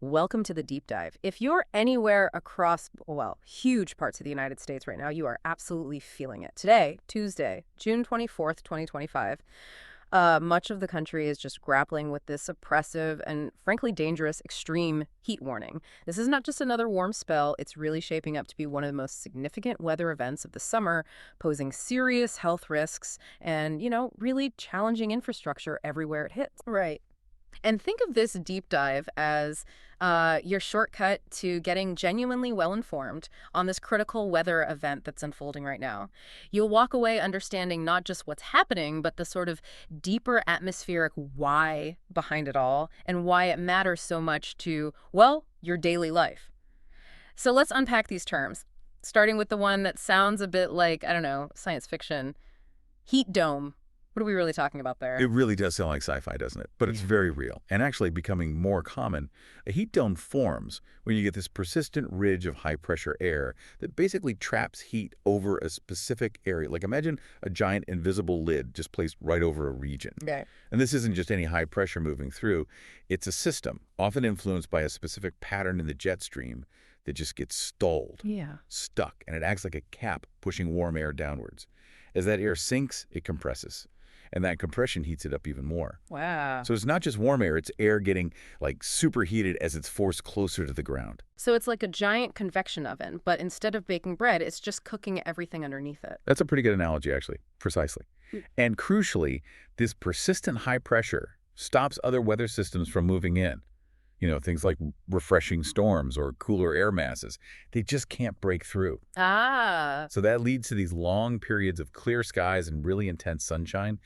Welcome to the deep dive. If you're anywhere across, well, huge parts of the United States right now, you are absolutely feeling it. Today, Tuesday, June 24th, 2025, much of the country is just grappling with this oppressive and frankly dangerous extreme heat warning. This is not just another warm spell, it's really shaping up to be one of the most significant weather events of the summer, posing serious health risks and, really challenging infrastructure everywhere it hits. Right. And think of this deep dive as your shortcut to getting genuinely well informed on this critical weather event that's unfolding right now. You'll walk away understanding not just what's happening, but the sort of deeper atmospheric why behind it all and why it matters so much to, well, your daily life. So let's unpack these terms, starting with the one that sounds a bit like, I don't know, science fiction heat dome. What are we really talking about there? It really does sound like sci-fi, doesn't it? But it's very real and actually becoming more common. A heat dome forms when you get this persistent ridge of high-pressure air that basically traps heat over a specific area. Like imagine a giant invisible lid just placed right over a region. Okay. And this isn't just any high pressure moving through. It's a system, often influenced by a specific pattern in the jet stream that just gets stalled, stuck, and it acts like a cap pushing warm air downwards. As that air sinks, it compresses. And that compression heats it up even more. Wow. So it's not just warm air, it's air getting like superheated as it's forced closer to the ground. So it's like a giant convection oven, but instead of baking bread, it's just cooking everything underneath it. That's a pretty good analogy, actually. Precisely. And crucially, this persistent high pressure stops other weather systems from moving in. Things like refreshing storms or cooler air masses. They just can't break through. Ah. So that leads to these long periods of clear skies and really intense sunshine.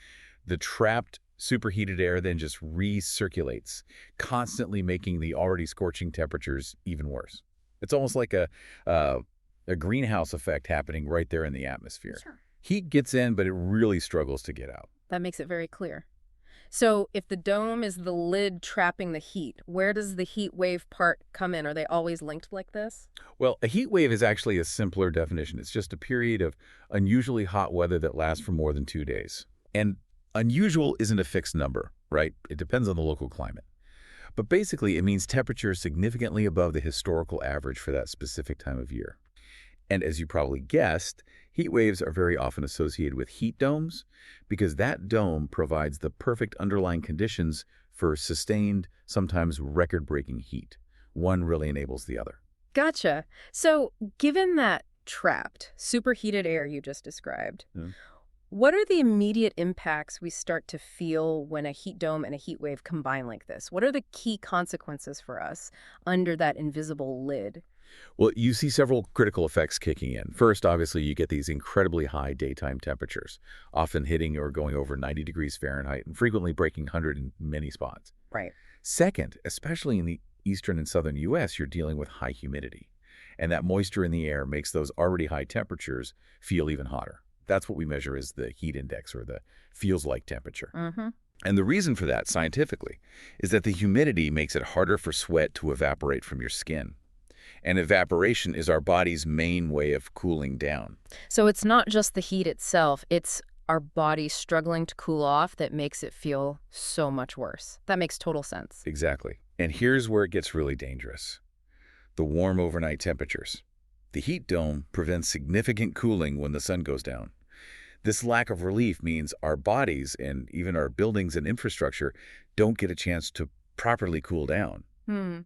The trapped superheated air then just recirculates, constantly making the already scorching temperatures even worse. It's almost like a greenhouse effect happening right there in the atmosphere. Sure. Heat gets in, but it really struggles to get out. That makes it very clear. So if the dome is the lid trapping the heat, where does the heat wave part come in? Are they always linked like this? Well, a heat wave is actually a simpler definition. It's just a period of unusually hot weather that lasts for more than 2 days. And unusual isn't a fixed number, right? It depends on the local climate. But basically, it means temperatures significantly above the historical average for that specific time of year. And as you probably guessed, heat waves are very often associated with heat domes because that dome provides the perfect underlying conditions for sustained, sometimes record-breaking heat. One really enables the other. Gotcha. So given that trapped, superheated air you just described, what are the immediate impacts we start to feel when a heat dome and a heat wave combine like this? What are the key consequences for us under that invisible lid? Well, you see several critical effects kicking in. First, obviously, you get these incredibly high daytime temperatures, often hitting or going over 90 degrees Fahrenheit and frequently breaking 100 in many spots. Right. Second, especially in the eastern and southern U.S., you're dealing with high humidity. And that moisture in the air makes those already high temperatures feel even hotter. That's what we measure as the heat index or the feels-like temperature. And the reason for that, scientifically, is that the humidity makes it harder for sweat to evaporate from your skin. And evaporation is our body's main way of cooling down. So it's not just the heat itself, it's our body struggling to cool off that makes it feel so much worse. That makes total sense. Exactly. And here's where it gets really dangerous. The warm overnight temperatures. The heat dome prevents significant cooling when the sun goes down. This lack of relief means our bodies and even our buildings and infrastructure don't get a chance to properly cool down.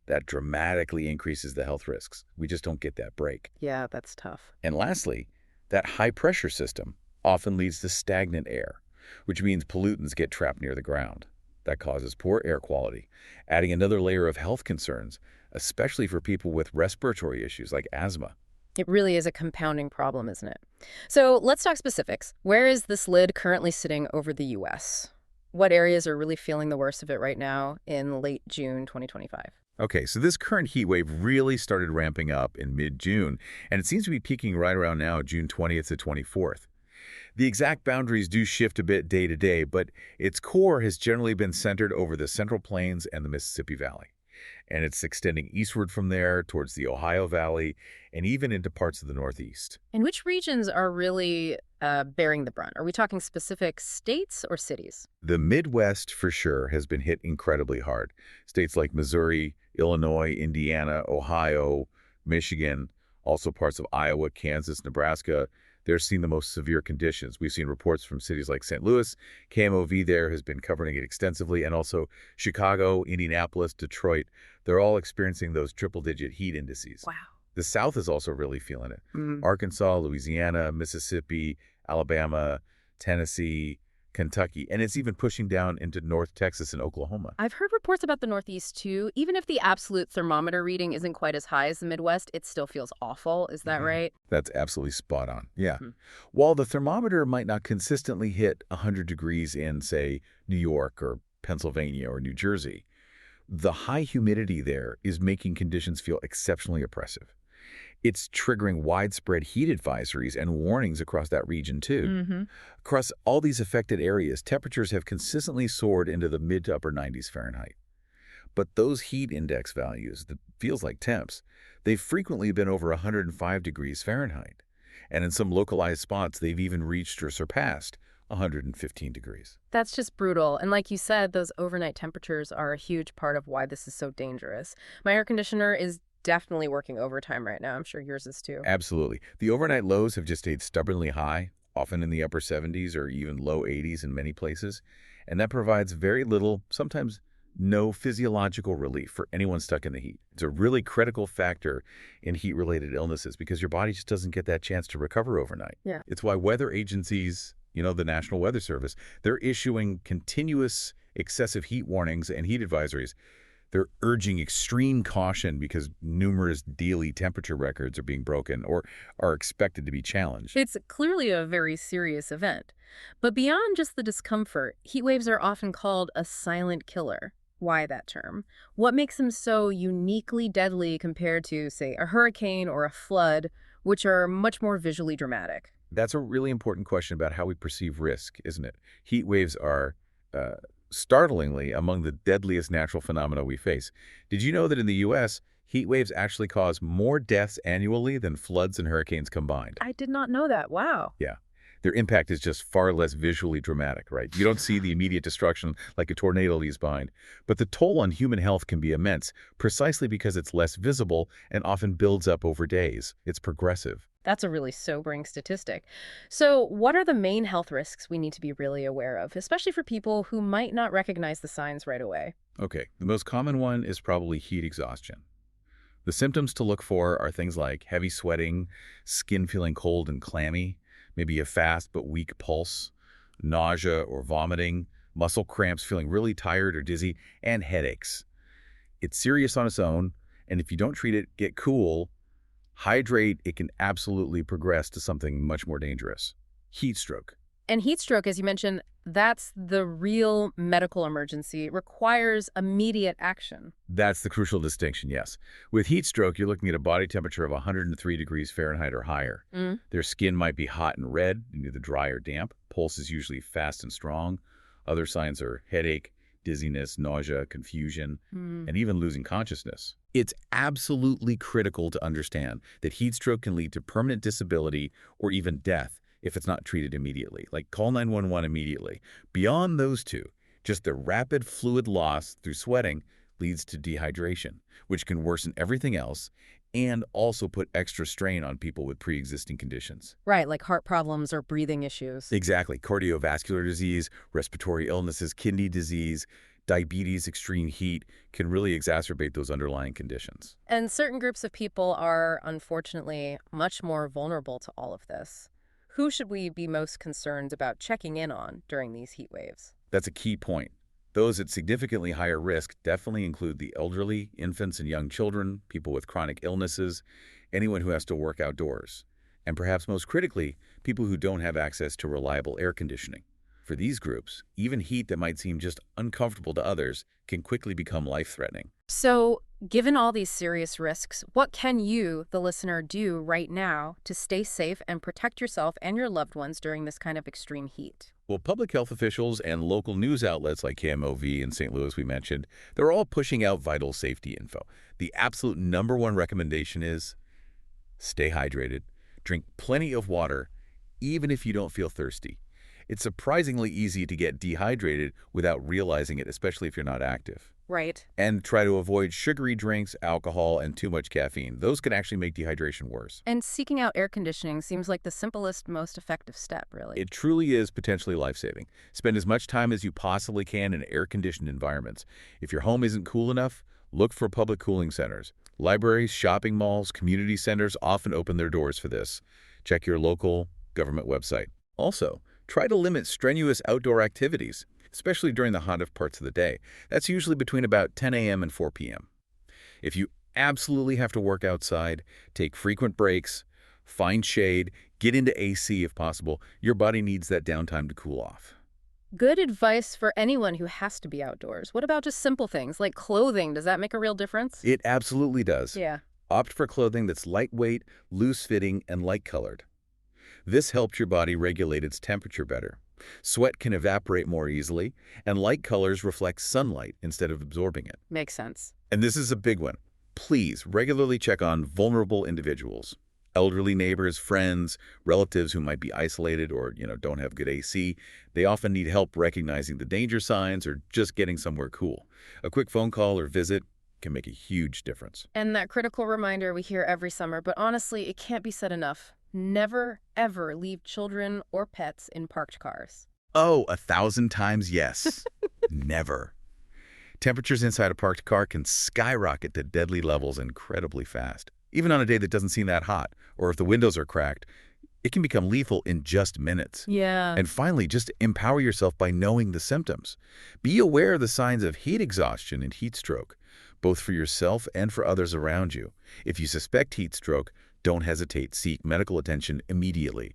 That dramatically increases the health risks. We just don't get that break. Yeah, that's tough. And lastly, that high-pressure system often leads to stagnant air, which means pollutants get trapped near the ground. That causes poor air quality, adding another layer of health concerns, especially for people with respiratory issues like asthma. It really is a compounding problem, isn't it? So let's talk specifics. Where is this lid currently sitting over the U.S.? What areas are really feeling the worst of it right now in late June 2025? Okay, so this current heat wave really started ramping up in mid-June, and it seems to be peaking right around now, June 20th to 24th. The exact boundaries do shift a bit day to day, but its core has generally been centered over the Central Plains and the Mississippi Valley. And it's extending eastward from there towards the Ohio Valley and even into parts of the Northeast. And which regions are really bearing the brunt? Are we talking specific states or cities? The Midwest, for sure, has been hit incredibly hard. States like Missouri, Illinois, Indiana, Ohio, Michigan, also parts of Iowa, Kansas, Nebraska, they're seeing the most severe conditions. We've seen reports from cities like St. Louis. KMOV there has been covering it extensively, and also Chicago, Indianapolis, Detroit. They're all experiencing those triple-digit heat indices. Wow. The South is also really feeling it. Mm. Arkansas, Louisiana, Mississippi, Alabama, Tennessee, Kentucky, and it's even pushing down into North Texas and Oklahoma. I've heard reports about the Northeast too. Even if the absolute thermometer reading isn't quite as high as the Midwest, it still feels awful. Is that right? That's absolutely spot on. Yeah. Hmm. While the thermometer might not consistently hit 100 degrees in, say, New York or Pennsylvania or New Jersey, the high humidity there is making conditions feel exceptionally oppressive. It's triggering widespread heat advisories and warnings across that region, too. Mm-hmm. Across all these affected areas, temperatures have consistently soared into the mid to upper 90s Fahrenheit. But those heat index values, that feels like temps, they've frequently been over 105 degrees Fahrenheit. And in some localized spots, they've even reached or surpassed 115 degrees. That's just brutal. And like you said, those overnight temperatures are a huge part of why this is so dangerous. My air conditioner is definitely working overtime right now. I'm sure yours is too. Absolutely. The overnight lows have just stayed stubbornly high, often in the upper 70s or even low 80s in many places. And that provides very little, sometimes no physiological relief for anyone stuck in the heat. It's a really critical factor in heat-related illnesses because your body just doesn't get that chance to recover overnight. Yeah. It's why weather agencies, the National Weather Service, they're issuing continuous excessive heat warnings and heat advisories. They're urging extreme caution because numerous daily temperature records are being broken or are expected to be challenged. It's clearly a very serious event. But beyond just the discomfort, heat waves are often called a silent killer. Why that term? What makes them so uniquely deadly compared to, say, a hurricane or a flood, which are much more visually dramatic? That's a really important question about how we perceive risk, isn't it? Heat waves are startlingly among the deadliest natural phenomena we face. Did you know that in the U.S., heat waves actually cause more deaths annually than floods and hurricanes combined? I did not know that. Wow. Yeah. Their impact is just far less visually dramatic, right? You don't see the immediate destruction like a tornado leaves behind. But the toll on human health can be immense, precisely because it's less visible and often builds up over days. It's progressive. That's a really sobering statistic. So, what are the main health risks we need to be really aware of, especially for people who might not recognize the signs right away? Okay, the most common one is probably heat exhaustion. The symptoms to look for are things like heavy sweating, skin feeling cold and clammy, maybe a fast but weak pulse, nausea or vomiting, muscle cramps, feeling really tired or dizzy, and headaches. It's serious on its own, and if you don't treat it, get cool, hydrate, it can absolutely progress to something much more dangerous. Heat stroke. And heat stroke, as you mentioned, that's the real medical emergency. It requires immediate action. That's the crucial distinction, yes. With heat stroke, you're looking at a body temperature of 103 degrees Fahrenheit or higher. Mm. Their skin might be hot and red, either dry or damp. Pulse is usually fast and strong. Other signs are headache, dizziness, nausea, confusion, and even losing consciousness. It's absolutely critical to understand that heat stroke can lead to permanent disability or even death if it's not treated immediately. Like, call 911 immediately. Beyond those two, just the rapid fluid loss through sweating leads to dehydration, which can worsen everything else and also put extra strain on people with pre-existing conditions. Right, like heart problems or breathing issues. Exactly. Cardiovascular disease, respiratory illnesses, kidney disease, diabetes, extreme heat can really exacerbate those underlying conditions. And certain groups of people are, unfortunately, much more vulnerable to all of this. Who should we be most concerned about checking in on during these heat waves? That's a key point. Those at significantly higher risk definitely include the elderly, infants and young children, people with chronic illnesses, anyone who has to work outdoors, and perhaps most critically, people who don't have access to reliable air conditioning. For these groups, even heat that might seem just uncomfortable to others can quickly become life-threatening. So, given all these serious risks, what can you, the listener, do right now to stay safe and protect yourself and your loved ones during this kind of extreme heat? Well, public health officials and local news outlets like KMOV in St. Louis we mentioned, they're all pushing out vital safety info. The absolute #1 recommendation is stay hydrated, drink plenty of water, even if you don't feel thirsty. It's surprisingly easy to get dehydrated without realizing it, especially if you're not active. Right. And try to avoid sugary drinks, alcohol, and too much caffeine. Those can actually make dehydration worse. And seeking out air conditioning seems like the simplest, most effective step, really. It truly is potentially life-saving. Spend as much time as you possibly can in air-conditioned environments. If your home isn't cool enough, look for public cooling centers. Libraries, shopping malls, community centers often open their doors for this. Check your local government website. Also, try to limit strenuous outdoor activities, especially during the hottest parts of the day. That's usually between about 10 a.m. and 4 p.m. If you absolutely have to work outside, take frequent breaks, find shade, get into AC if possible. Your body needs that downtime to cool off. Good advice for anyone who has to be outdoors. What about just simple things like clothing? Does that make a real difference? It absolutely does. Yeah. Opt for clothing that's lightweight, loose-fitting, and light-colored. This helps your body regulate its temperature better. Sweat can evaporate more easily, and light colors reflect sunlight instead of absorbing it. Makes sense. And this is a big one. Please regularly check on vulnerable individuals. Elderly neighbors, friends, relatives who might be isolated or, don't have good AC. They often need help recognizing the danger signs or just getting somewhere cool. A quick phone call or visit can make a huge difference. And that critical reminder we hear every summer, but honestly, it can't be said enough. Never, ever leave children or pets in parked cars. Oh, 1,000 times yes. Never. Temperatures inside a parked car can skyrocket to deadly levels incredibly fast. Even on a day that doesn't seem that hot, or if the windows are cracked, it can become lethal in just minutes. Yeah. And finally, just empower yourself by knowing the symptoms. Be aware of the signs of heat exhaustion and heat stroke, both for yourself and for others around you. If you suspect heat stroke, don't hesitate. Seek medical attention immediately.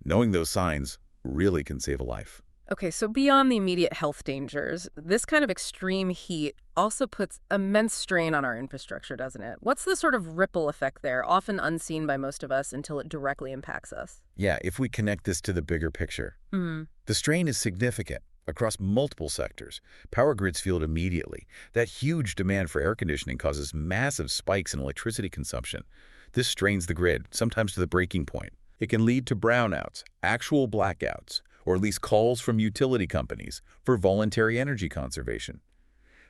Knowing those signs really can save a life. Okay, so beyond the immediate health dangers, this kind of extreme heat also puts immense strain on our infrastructure, doesn't it? What's the sort of ripple effect there, often unseen by most of us until it directly impacts us? Yeah, if we connect this to the bigger picture, the strain is significant across multiple sectors. Power grids feel it immediately. That huge demand for air conditioning causes massive spikes in electricity consumption. This strains the grid, sometimes to the breaking point. It can lead to brownouts, actual blackouts, or at least calls from utility companies for voluntary energy conservation.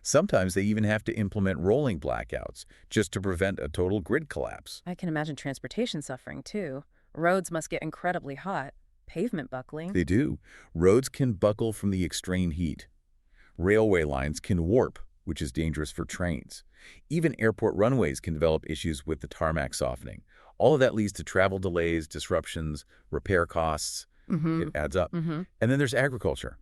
Sometimes they even have to implement rolling blackouts just to prevent a total grid collapse. I can imagine transportation suffering, too. Roads must get incredibly hot. Pavement buckling. They do. Roads can buckle from the extreme heat. Railway lines can warp, which is dangerous for trains. Even airport runways can develop issues with the tarmac softening. All of that leads to travel delays, disruptions, repair costs. It adds up. And then there's agriculture.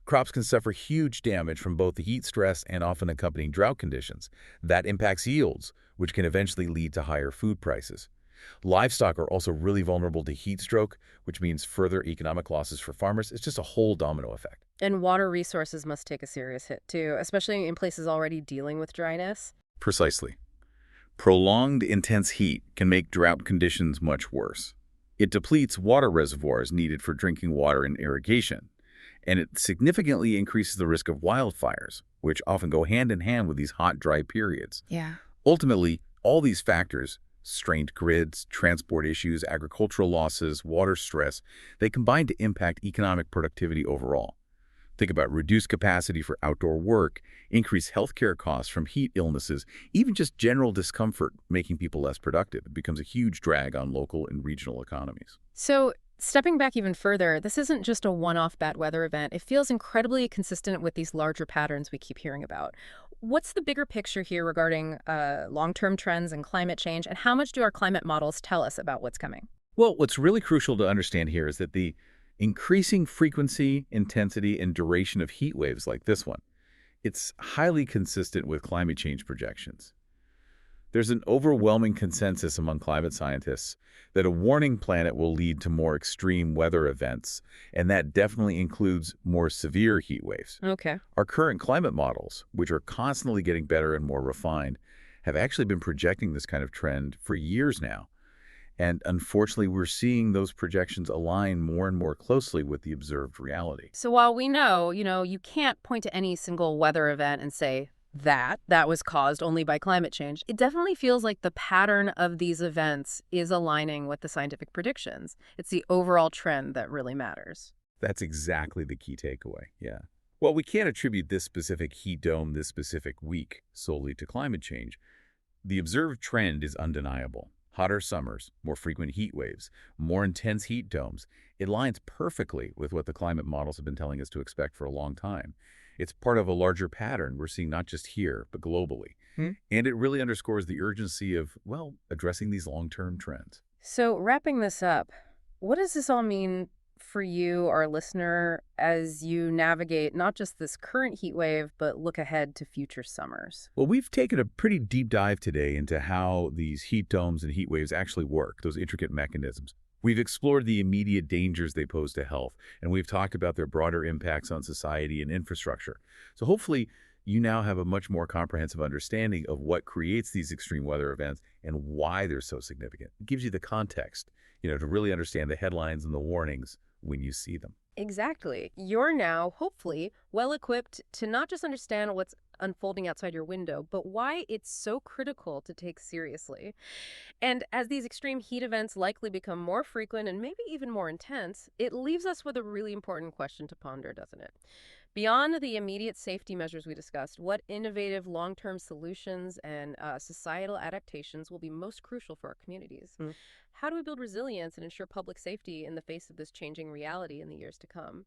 Crops can suffer huge damage from both the heat stress and often accompanying drought conditions. That impacts yields, which can eventually lead to higher food prices. Livestock are also really vulnerable to heat stroke, which means further economic losses for farmers. It's just a whole domino effect. And water resources must take a serious hit, too, especially in places already dealing with dryness. Precisely. Prolonged intense heat can make drought conditions much worse. It depletes water reservoirs needed for drinking water and irrigation, and it significantly increases the risk of wildfires, which often go hand in hand with these hot, dry periods. Yeah. Ultimately, all these factors, strained grids, transport issues, agricultural losses, water stress, they combine to impact economic productivity overall. Think about reduced capacity for outdoor work, increased healthcare costs from heat illnesses, even just general discomfort making people less productive. It becomes a huge drag on local and regional economies. So, stepping back even further, this isn't just a one-off bad weather event. It feels incredibly consistent with these larger patterns we keep hearing about. What's the bigger picture here regarding long-term trends and climate change, and how much do our climate models tell us about what's coming? Well, what's really crucial to understand here is that the increasing frequency, intensity, and duration of heat waves like this one, it's highly consistent with climate change projections. There's an overwhelming consensus among climate scientists that a warming planet will lead to more extreme weather events, and that definitely includes more severe heat waves. Okay. Our current climate models, which are constantly getting better and more refined, have actually been projecting this kind of trend for years now. And unfortunately, we're seeing those projections align more and more closely with the observed reality. So while we know, you can't point to any single weather event and say that was caused only by climate change, it definitely feels like the pattern of these events is aligning with the scientific predictions. It's the overall trend that really matters. That's exactly the key takeaway, yeah. Well, we can't attribute this specific heat dome this specific week solely to climate change. The observed trend is undeniable. Hotter summers, more frequent heat waves, more intense heat domes. It lines perfectly with what the climate models have been telling us to expect for a long time. It's part of a larger pattern we're seeing not just here, but globally. And it really underscores the urgency of, well, addressing these long-term trends. So wrapping this up, what does this all mean for you, our listener, as you navigate not just this current heat wave, but look ahead to future summers? Well, we've taken a pretty deep dive today into how these heat domes and heat waves actually work, those intricate mechanisms. We've explored the immediate dangers they pose to health, and we've talked about their broader impacts on society and infrastructure. So hopefully, you now have a much more comprehensive understanding of what creates these extreme weather events and why they're so significant. It gives you the context, to really understand the headlines and the warnings when you see them. Exactly. You're now, hopefully, well equipped to not just understand what's unfolding outside your window, but why it's so critical to take seriously. And as these extreme heat events likely become more frequent and maybe even more intense, it leaves us with a really important question to ponder, doesn't it? Beyond the immediate safety measures we discussed, what innovative long-term solutions and societal adaptations will be most crucial for our communities? How do we build resilience and ensure public safety in the face of this changing reality in the years to come?